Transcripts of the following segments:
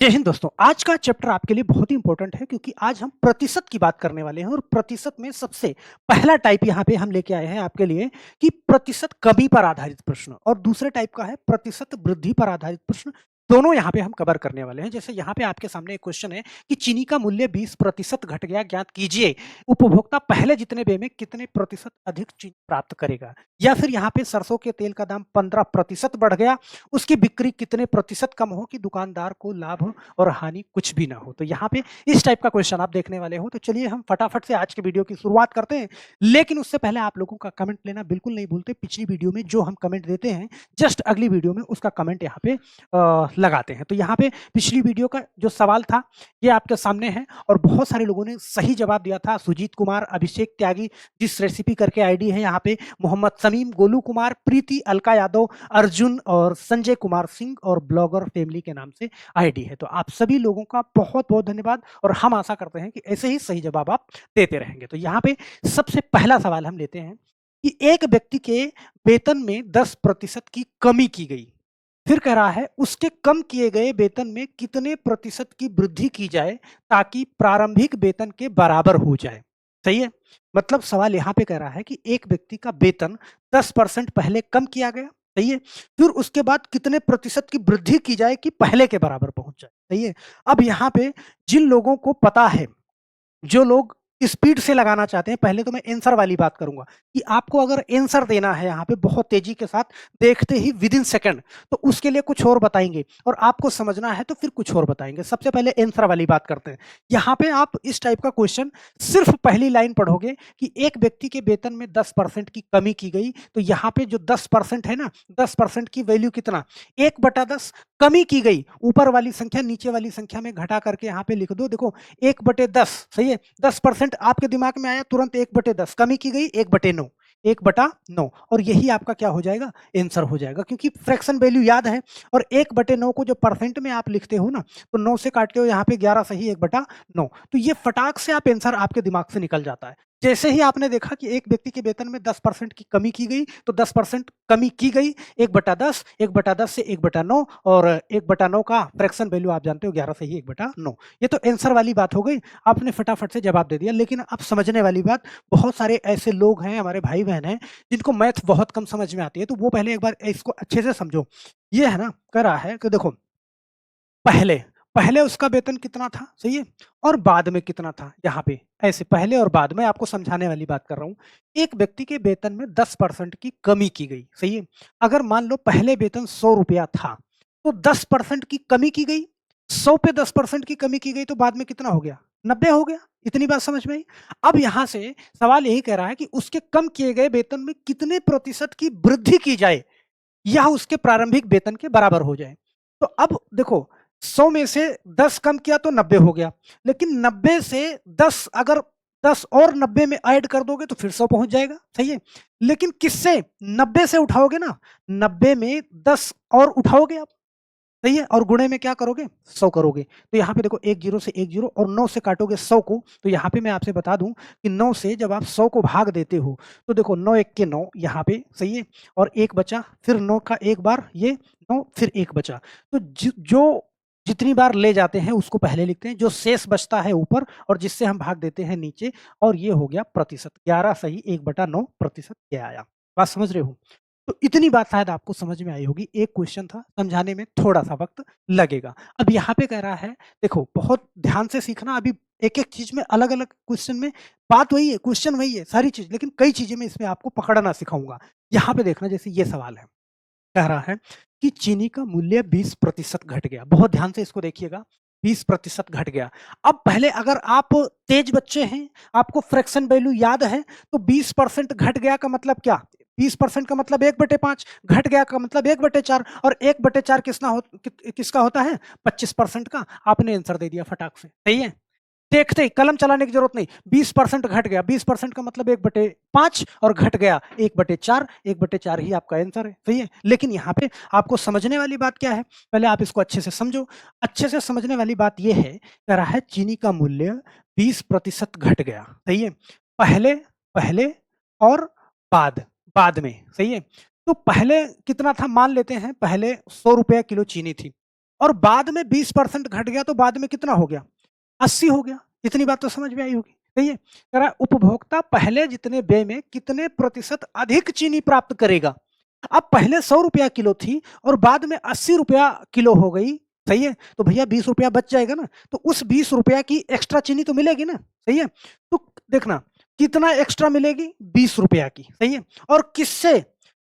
जय हिंद दोस्तों। आज का चैप्टर आपके लिए बहुत ही इंपॉर्टेंट है क्योंकि आज हम प्रतिशत की बात करने वाले हैं और प्रतिशत में सबसे पहला टाइप यहाँ पे हम लेके आए हैं आपके लिए कि प्रतिशत कमी पर आधारित प्रश्न और दूसरे टाइप का है प्रतिशत वृद्धि पर आधारित प्रश्न। दोनों यहाँ पे हम कवर करने वाले हैं। जैसे यहाँ पे आपके सामने एक क्वेश्चन है कि चीनी का मूल्य 20% घट गया, ज्ञात कीजिए उपभोक्ता पहले जितने व्यय में कितने प्रतिशत अधिक चीनी प्राप्त करेगा। या फिर यहाँ पे सरसों के तेल का दाम 15% बढ़ गया, उसकी बिक्री कितने प्रतिशत कम हो कि दुकानदार को लाभ और हानि कुछ भी ना हो। तो यहाँ पे इस टाइप का क्वेश्चन आप देखने वाले हो। तो चलिए हम फटाफट से आज के वीडियो की शुरुआत करते हैं। लेकिन उससे पहले आप लोगों का कमेंट लेना बिल्कुल नहीं भूलते। पिछली वीडियो में जो हम कमेंट देते हैं, जस्ट अगली वीडियो में उसका कमेंट यहाँ पे लगाते हैं। तो यहाँ पे पिछली वीडियो का जो सवाल था ये आपके सामने है और बहुत सारे लोगों ने सही जवाब दिया था। सुजीत कुमार, अभिषेक त्यागी, जिस रेसिपी करके आईडी है यहाँ पे, मोहम्मद समीम, गोलू कुमार, प्रीति, अलका यादव, अर्जुन और संजय कुमार सिंह और ब्लॉगर फैमिली के नाम से आईडी है। तो आप सभी लोगों का बहुत बहुत धन्यवाद और हम आशा करते हैं कि ऐसे ही सही जवाब आप देते रहेंगे। तो यहाँ पे सबसे पहला सवाल हम लेते हैं कि एक व्यक्ति के वेतन में 10% की कमी की गई। फिर कह रहा है उसके कम किए गए वेतन में कितने प्रतिशत की वृद्धि की जाए ताकि प्रारंभिक वेतन के बराबर हो जाए। सही है। मतलब सवाल यहाँ पे कह रहा है कि एक व्यक्ति का वेतन 10% पहले कम किया गया। सही है। फिर उसके बाद कितने प्रतिशत की वृद्धि की जाए कि पहले के बराबर पहुंच जाए। सही है। अब यहाँ पे जिन लोगों को पता है, जो लोग स्पीड से लगाना चाहते हैं, पहले तो मैं आंसर वाली बात करूंगा कि आपको अगर आंसर देना है यहाँ पे बहुत तेजी के साथ, देखते ही विद इन सेकंड, तो उसके लिए कुछ और बताएंगे और आपको समझना है तो फिर कुछ और बताएंगे। सबसे पहले आंसर वाली बात करते हैं। यहाँ पे आप इस टाइप का क्वेश्चन सिर्फ पहली लाइन पढ़ोगे कि एक व्यक्ति के वेतन में 10% की कमी की गई। तो यहाँ पे जो 10% है ना, 10% की वैल्यू कितना, 1/10 कमी की गई। ऊपर वाली संख्या नीचे वाली संख्या में घटा करके यहाँ पे लिख दो। देखो 1/10, सही है। 10% आपके दिमाग में आया तुरंत, 1/10 कमी की गई, 1/9, 1/9 और यही आपका क्या हो जाएगा, आंसर हो जाएगा। क्योंकि फ्रैक्शन वैल्यू याद है और 1/9 को जो परसेंट में आप लिखते हो ना, तो 9 से काटते हो यहाँ पे 11 सही, 1/9। तो ये फटाक से आप आंसर आपके दिमाग से निकल जाता है। जैसे ही आपने देखा कि एक व्यक्ति के वेतन में 10% की कमी की गई, तो 10% कमी की गई, 1/10, 1/10 से 1/9 और 1/9 का फ्रैक्शन वैल्यू आप जानते हो 11 सही, 1/9। ये तो आंसर वाली बात हो गई, आपने फटाफट से जवाब दे दिया। लेकिन अब समझने वाली बात, बहुत सारे ऐसे लोग हैं, हमारे भाई बहन हैं, जिनको मैथ बहुत कम समझ में आती है। तो वो पहले एक बार इसको अच्छे से समझो। ये है ना, कह रहा है कि देखो पहले पहले उसका वेतन कितना था, सही है, और बाद में कितना था। यहाँ पे ऐसे पहले और बाद में आपको समझाने वाली बात कर रहा हूँ। एक व्यक्ति के वेतन में 10% की कमी की गई, सही है। अगर मान लो पहले वेतन 100 रुपया था, तो 10% की कमी की गई, 100 पे 10% की कमी की गई, तो बाद में कितना हो गया, 90 हो गया। इतनी बात समझ में आई। अब यहां से सवाल यही कह रहा है कि उसके कम किए गए वेतन में कितने प्रतिशत की वृद्धि की जाए या उसके प्रारंभिक वेतन के बराबर हो जाए। तो अब देखो, 100 में से 10 कम किया तो 90 हो गया, लेकिन 90 से 10 अगर 10 और 90 में ऐड कर दोगे तो फिर 100 पहुंच जाएगा, सही है। लेकिन किससे, 90 से उठाओगे ना, 90 में 10 और उठाओगे आप, सही है, और गुणे में क्या करोगे, 100 करोगे। तो यहाँ पे देखो, एक जीरो से एक जीरो और 9 से काटोगे 100 को। तो यहाँ पे मैं आपसे बता दूं कि 9 से जब आप 100 को भाग देते हो, तो देखो 9 एक के 9 यहाँ पे, सही है, और एक बचा, फिर 9 का एक बार ये 9, फिर एक बचा। तो जो जितनी बार ले जाते हैं उसको पहले लिखते हैं, जो शेष बचता है ऊपर और जिससे हम भाग देते हैं नीचे, और ये हो गया प्रतिशत। 11 सही, 1/9 प्रतिशत ये आया। बात समझ रहे हो। तो इतनी बात शायद आपको समझ में आई होगी। एक क्वेश्चन था, समझाने में थोड़ा सा वक्त लगेगा। अब यहाँ पे कह रहा है, देखो बहुत ध्यान से सीखना। अभी एक एक चीज में, अलग अलग क्वेश्चन में बात वही है, क्वेश्चन वही है, सारी चीज, लेकिन कई चीजें में इसमें आपको पकड़ना सिखाऊंगा। यहाँ पे देखना, जैसे ये सवाल है, कह रहा है कि चीनी का मूल्य 20% घट गया। बहुत ध्यान से इसको देखिएगा, 20% घट गया। अब पहले अगर आप तेज बच्चे हैं, आपको फ्रैक्शन वैल्यू याद है, तो 20% घट गया का मतलब क्या, 20% का मतलब 1/5, घट गया का मतलब 1/4, और 1/4 किसका होता है, 25% का। आपने आंसर दे दिया फटाक से, सही है। देखते ही, कलम चलाने की जरूरत नहीं, 20% घट गया, 20% का मतलब 1/5 और घट गया 1/4, 1/4 ही आपका आंसर है, सही है। लेकिन यहाँ पे आपको समझने वाली बात क्या है, पहले आप इसको अच्छे से समझो। अच्छे से समझने वाली बात यह है, कह रहा है चीनी का मूल्य 20% घट गया, सही है, पहले पहले और बाद बाद में, सही है। तो पहले कितना था, मान लेते हैं पहले 100 रुपया किलो चीनी थी, और बाद में 20% घट गया तो बाद में कितना हो गया? 80 हो गया। इतनी बात तो समझ में आई होगी, सही है? कह रहा है उपभोक्ता पहले जितने व्यय में कितने प्रतिशत अधिक चीनी प्राप्त करेगा? अब पहले ₹100 किलो थी और बाद में ₹80 किलो हो गई, सही है? तो भैया ₹20 बच जाएगा ना, तो उस ₹20 की एक्स्ट्रा चीनी तो मिलेगी ना, सही है? तो देखना कितना एक्स्ट्रा मिलेगी? ₹20 की, सही है? और किससे?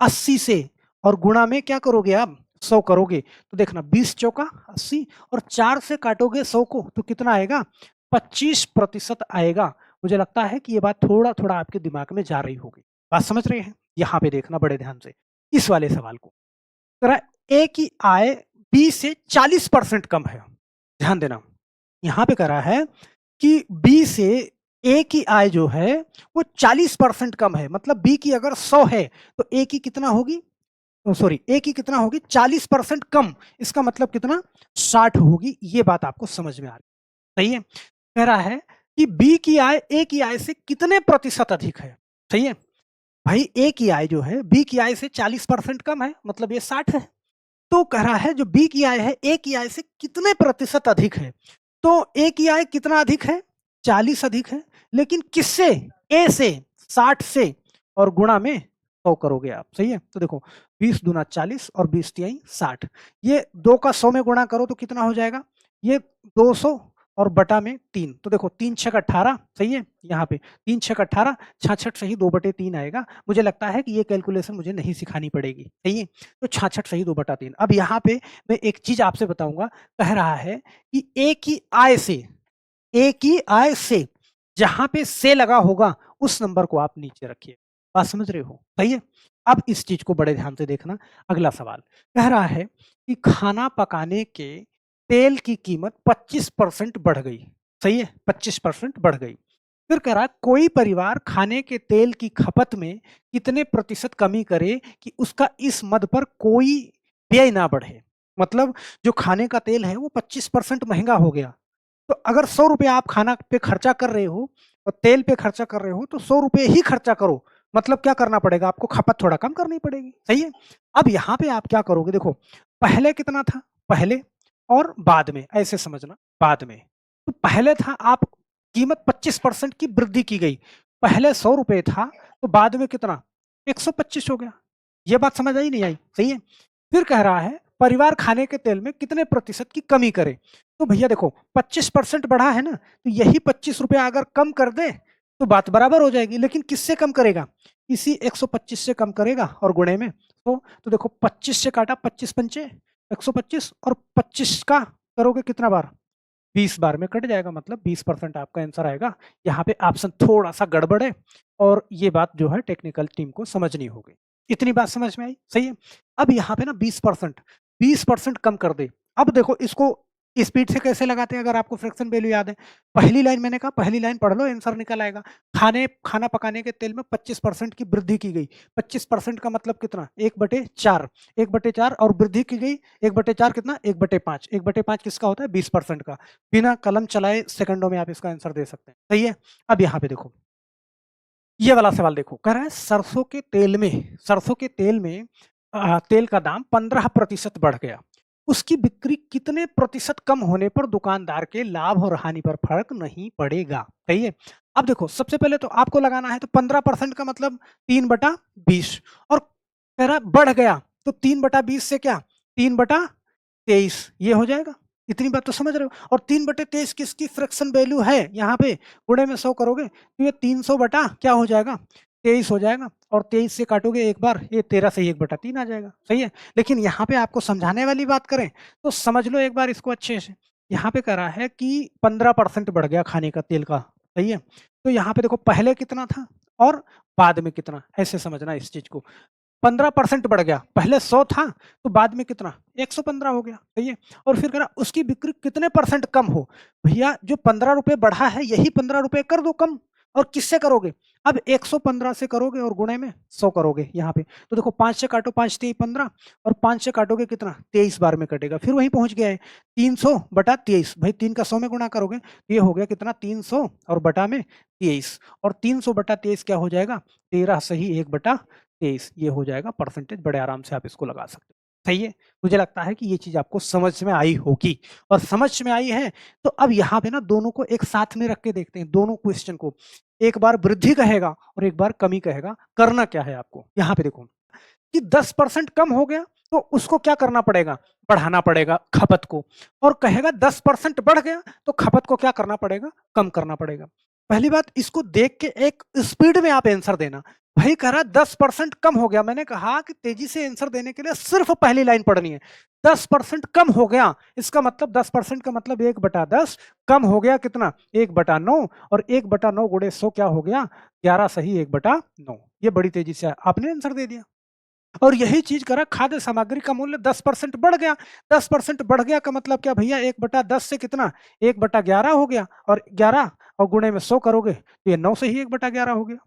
80 से, और गुणा में क्या करोगे आप? 100 करोगे। तो देखना 20 चौका 80 और 4 से काटोगे 100 को तो कितना आएगा? 25% आएगा। मुझे लगता है कि ये बात थोड़ा-थोड़ा आपके दिमाग में जा रही होगी। बात समझ रहे हैं? यहाँ पे देखना बड़े ध्यान से, इस वाले सवाल को। कह रहा है ए की आय बी से 40% कम है। ध्यान देना, यहाँ पे कह रहा है कि बी से ए की आय जो है वो 40% कम है, मतलब बी की अगर 100 है तो ए की कितना होगी? सॉरी, ए की कितना होगी? 40% कम। इसका मतलब कितना? 60 होगी। ये बात आपको समझ में आ रही, सही है? कह रहा है कि बी की आय ए की आय से कितने प्रतिशत अधिक है? सही है? भाई ए की आय जो है बी की आय से 40% कम है, मतलब ये 60 है। तो कह रहा है जो बी की आय है ए की आय से कितने प्रतिशत अधिक है? तो ए की आय कितना अधिक है? 40 अधिक है। लेकिन किससे? ए से, 60 से, और गुणा में 100 करोगे आप, सही है? तो देखो 20 दूना 40 और 20 तिहाई 60। ये 2 का 100 में गुणा करो तो कितना हो जाएगा? ये 200 और बटा में 3। तो देखो 3 छक 18, सही है? यहाँ पे 3 छक 18, 66 सही 2/3 आएगा। मुझे लगता है कि ये कैलकुलेशन मुझे नहीं सिखानी पड़ेगी, सही है? तो 66 सही 2/3। अब यहाँ पे मैं एक चीज़ आपसे बताऊँगा, कह रहा है कि ए की आय से जहाँ पे से लगा होगा उस नंबर को आप नीचे रखिए। बात समझ रहे हो? सही है? अब इस चीज़ को बड़े ध्यान से देखना। अगला सवाल कह रहा है कि खाना पकाने के तेल की कीमत 25% बढ़ गई। सही है? 25% बढ़ गई। फिर कह रहा है कोई परिवार खाने के तेल की खपत में कितने प्रतिशत कमी करे कि उसका इस मद पर कोई व्यय ना बढ़े? मतलब जो खाने का तेल है वो 25% महँगा हो गया। तो अगर ₹100 आप खाना पे खर्चा कर रहे हो और तेल पे खर्चा कर रहे हो तो ₹100 ही खर्चा करो। मतलब क्या करना पड़ेगा आपको? खपत थोड़ा कम करनी पड़ेगी, सही है? अब यहाँ पे आप क्या करोगे? देखो, पहले कितना था? पहले और बाद में, ऐसे समझना, बाद में। तो पहले था आप कीमत 25% की वृद्धि की गई। पहले ₹100 था तो बाद में कितना? 125 हो गया। ये बात समझ आई नहीं आई? सही है? फिर कह रहा है परिवार खाने के तेल में कितने प्रतिशत की कमी करे? तो भैया देखो 25% बढ़ा है ना, तो यही ₹25 अगर कम कर दे तो बात बराबर हो जाएगी। लेकिन किससे कम करेगा? इसी 125 से कम करेगा और गुणे में 100। तो देखो 25 से काटा, 25 पंचे 125 और 25 का करोगे कितना बार? 20 बार में कट जाएगा, मतलब 20% आपका आंसर आएगा। यहाँ पे ऑप्शन थोड़ा-सा गड़बड़ है और ये बात जो है टेक्निकल टीम को समझनी होगी। इतनी बात समझ में आई? सही है? अब यहाँ पे ना 20% कम कर दे। अब देखो इसको स्पीड से कैसे लगाते हैं, अगर आपको फ्रैक्शन वैल्यू याद है। पहली लाइन मैंने कहा, पहली लाइन पढ़ लो, आंसर निकल आएगा। खाना पकाने के तेल में 25% की वृद्धि की गई। 25% का मतलब कितना? 1/4, 1/4 और वृद्धि की गई 1/4 कितना? 1/5। 1/5 किसका होता है? 20% का। बिना कलम चलाए सेकंडों में आप इसका आंसर दे सकते हैं। सही है? अब यहाँ पे देखो, ये वाला सवाल देखो, कह रहा है सरसों के तेल में तेल का दाम 15% बढ़ गया। उसकी बिक्री कितने प्रतिशत कम होने पर दुकानदार के लाभ और हानि पर फर्क नहीं पड़ेगा? सही है? अब देखो सबसे पहले तो आपको लगाना है, तो 15% का मतलब 3/20, और कह रहा है बढ़ गया तो 3/20 से क्या? 3/23 ये हो जाएगा। इतनी बात तो समझ रहे हो? और 3/23 किसकी फ्रैक्शन वैल्यू है? यहाँ पे गुणे में 100 करोगे तो ये 300 बटा क्या हो जाएगा? 23 हो जाएगा, और 23 से काटोगे एक बार, ये 13 से 1/3 आ जाएगा। सही है? लेकिन यहाँ पे आपको समझाने वाली बात करें तो समझ लो एक बार इसको अच्छे से। यहाँ पे कह रहा है कि 15% बढ़ गया खाने का तेल का। सही है? तो यहाँ पे देखो पहले कितना था और बाद में कितना, ऐसे समझना इस चीज को। 15% बढ़ गया, पहले 100 था तो बाद में कितना? 115 हो गया। सही है? और फिर कह रहा उसकी बिक्री कितने परसेंट कम हो? भैया जो ₹15 बढ़ा है यही ₹15 कर दो कम। और किससे करोगे? अब 115 से करोगे और गुणे में 100 करोगे यहाँ पे। तो देखो 5 से काटो, 5 तिहाई 15, और 5 से काटोगे कितना? 23 बार में कटेगा। फिर वहीं पहुंच गया है 300/23। भाई 3 का 100 में गुणा करोगे तो ये हो गया कितना? 300 और बटा में 23, और 300/23 क्या हो जाएगा? 13 सही 1/23। ये हो जाएगा परसेंटेज। बड़े आराम से आप इसको लगा सकते हो। सही है? मुझे लगता है कि ये चीज़ आपको समझ में आई होगी और समझ में आई है, तो अब यहाँ पे ना दोनों को एक साथ में रख के देखते हैं, दोनों क्वेश्चन को। एक बार वृद्धि कहेगा और एक बार कमी कहेगा, करना क्या है आपको? यहाँ पे देखो कि 10% कम हो गया, तो उसको क्या करना पड़ेगा? बढ़ाना पड़ेगा खपत को और कहेगा 10% बढ़ गया, तो खपत को क्या करना पड़ेगा? कम करना पड़ेगा। पहली बात इसको देख के एक स्पीड में आप आंसर देना। भाई कह रहा है 10% कम हो गया, मैंने कहा कि तेजी से आंसर देने के लिए सिर्फ पहली लाइन पढ़नी है। 10% कम हो गया, इसका मतलब 10% का मतलब 1/10 कम हो गया कितना? 1/9 और 1/9 गुणे 100 क्या हो गया? 11 सही 1/9। ये बड़ी तेजी से आपने आंसर दे दिया। और यही चीज करा खाद्य सामग्री का मूल्य 10% बढ़ गया। 10% बढ़ गया का मतलब क्या भैया? 1/10 से कितना? 1/11 हो गया और 11 और गुणे में 100 करोगे तो ये 9 से ही 1/11 हो गया।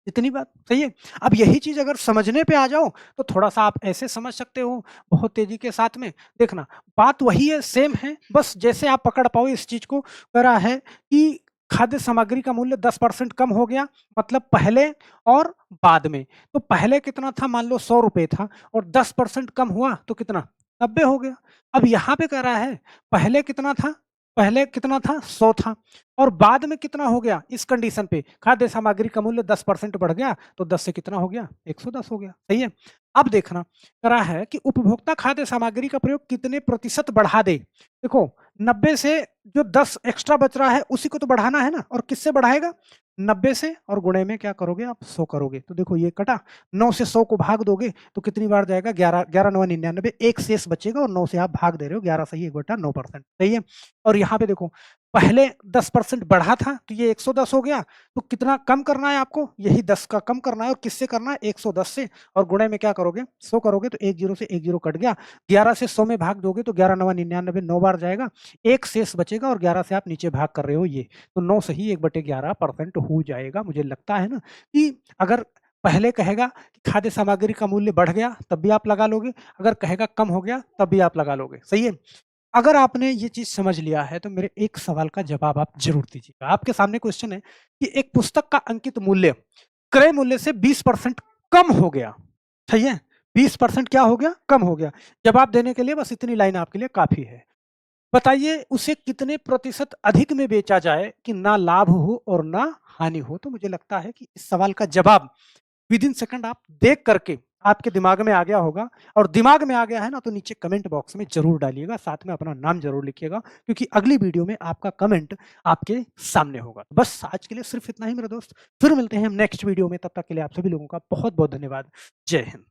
इतनी बात सही है। अब यही चीज अगर समझने पे आ जाओ तो थोड़ा सा आप ऐसे समझ सकते हो बहुत तेजी के साथ में। देखना बात वही है, सेम है, बस जैसे आप पकड़ पाओ इस चीज को। करा है कि खाद्य सामग्री का मूल्य 10% कम हो गया, मतलब पहले और बाद में। तो पहले कितना था? मान लो 100 रुपए था और 10% कम हुआ तो कितना? 90 हो गया। अब यहाँ पे कह रहा है पहले कितना था? पहले कितना था? 100 था और बाद में कितना हो गया? इस कंडीशन पे खाद्य सामग्री का मूल्य 10% बढ़ गया तो 10 से कितना हो गया? 110 हो गया। सही है। अब देखना करा है कि उपभोक्ता खाद्य सामग्री का प्रयोग कितने प्रतिशत बढ़ा दे। देखो 90 से जो 10 एक्स्ट्रा बच रहा है उसी को तो बढ़ाना है ना, और किससे बढ़ाएगा? 90 से, और गुणे में क्या करोगे आप? 100 करोगे। तो देखो ये कटा, 9 से 100 को भाग दोगे तो कितनी बार जाएगा? 11, 11 9 99, एक शेष बचेगा और 9 से आप भाग दे रहे हो, 11 सही 1/9%। सही है। और यहाँ पे देखो पहले 10% बढ़ा था तो ये 110 हो गया, तो कितना कम करना है आपको? यही 10 का कम करना है, और किससे करना है? 110 से, और गुणे में क्या करोगे? 100 करोगे तो 1 0 से 1 0 कट गया। 11 से 100 में भाग दोगे तो 11 9 99, 9 बार जाएगा, एक शेष बचेगा और 11 से आप नीचे भाग कर रहे हो ये, तो 9 सही 1/11% हो जाएगा। मुझे लगता है ना कि अगर पहले कहेगा कि खाद्य सामग्री का मूल्य बढ़ गया तब भी आप लगा लोगे, अगर कहेगा कम हो गया तब भी आप लगा लोगे। सही है। अगर आपने ये चीज़ समझ लिया है तो मेरे एक सवाल का जवाब आप ज़रूर दीजिएगा। आपके सामने क्वेश्चन है कि एक पुस्तक का अंकित मूल्य क्रय मूल्य से 20% कम हो गया। सही है? 20% क्या हो गया? कम हो गया। जवाब देने के लिए बस इतनी लाइन आपके लिए काफ़ी है। बताइए उसे कितने प्रतिशत अधिक में बेचा जाए कि ना लाभ हो और ना हानि हो? तो मुझे लगता है कि इस सवाल का जवाब विद इन सेकंड आप देख करके आपके दिमाग में आ गया होगा, और दिमाग में आ गया है ना तो नीचे कमेंट बॉक्स में जरूर डालिएगा, साथ में अपना नाम जरूर लिखिएगा, क्योंकि अगली वीडियो में आपका कमेंट आपके सामने होगा। बस आज के लिए सिर्फ इतना ही मेरे दोस्त, फिर मिलते हैं हम नेक्स्ट वीडियो में, तब तक के लिए आप सभी लोगों का बहुत बहुत धन्यवाद। जय हिंद।